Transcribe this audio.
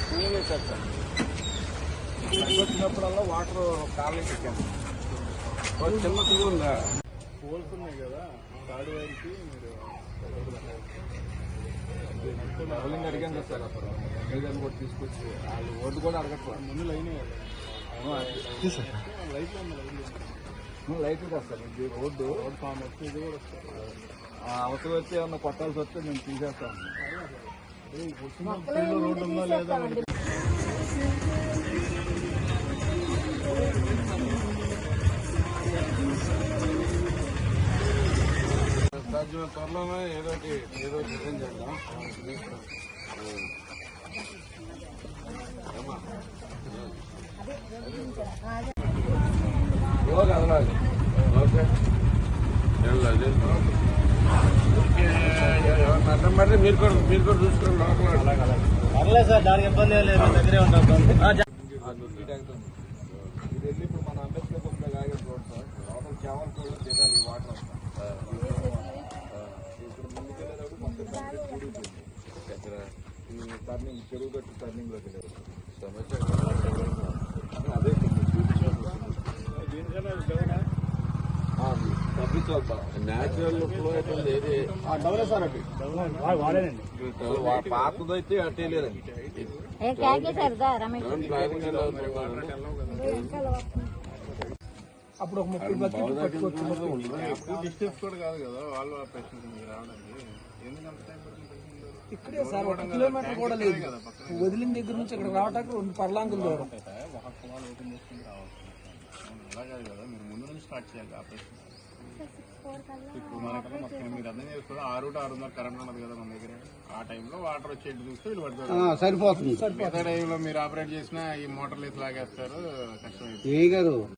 Clean చేసేస్తాను. వచ్చినప్పుడల్లా water college ఎక్కాను. చిన్న తూరు ఉందా పోల్స్ ఉన్నాయి కదా, థర్డ్ వైర్కి మీరు రోలింగ్ అడిగాను కదా సార్. అప్పుడు మేజర్ని కూడా తీసుకొచ్చి వాళ్ళు ఓటు కూడా అడగట్లేదు. ముందు లైన్ లైట్లు వస్తారు. ఇది రోడ్డు ఫామ్ వచ్చి ఇది కూడా వస్తారు. అవసరం వచ్చి ఏమన్నా కొట్టాల్సి వస్తే నేను తీసేస్తాను. రోడ్డు ఉందా లేదా సాధ్యమైన త్వరలోనే ఏదో డిజైన్ చేద్దాం. కదలాలి. ఓకే మరి మీరు కూడా చూసుకోండి. పర్లేదు సార్, దానికి ఇబ్బంది లేదు, దగ్గరే ఉంటాం. ఇది వెళ్ళి ఇప్పుడు మన అంబేద్కర్ కొంత కాగే రోడ్ సార్, లోపల కేవలం కూడా తినాలి వాటర్. ఇప్పుడు ముందుకెళ్ళేటప్పుడు మొత్తం కూడిపోయింది. టర్నింగ్ చెరువు కట్టి టర్నింగ్ లోకి వెళ్ళారు. అదే న్యాచురల్ ఫ్లో అవుతుంది. ఏది డౌనే సార్, అది పాతదైతే అట్టే లేదండి. అప్పుడు ఒక 30 డిస్టెన్స్ కూడా కాదు కదా వాళ్ళు రావడానికి. ఇక్కడే సార్, 1 కిలోమీటర్ కూడా లేదు. వదిలిన దగ్గర నుంచి ఇక్కడ రావడానికి 2 పర్లాంగుల దూరం. అలా కాదు కదా, మీరు ముందు నుంచి స్టార్ట్ చేయాలి ఆపరేషన్. ఇప్పుడు మనకన్నా మొత్తం మీరు అర్థం చేసుకోవాలి. 6-6:30 కరెంట్ ఉన్నది కదా మన దగ్గర. ఆ టైంలో వాటర్ వచ్చేట్టు చూస్తే వీళ్ళు పడుతుంది, సరిపోతుంది. మిగతా టైంలో మీరు ఆపరేట్ చేసినా ఈ మోటార్లు అయితే లాగేస్తారు, కష్టమైంది.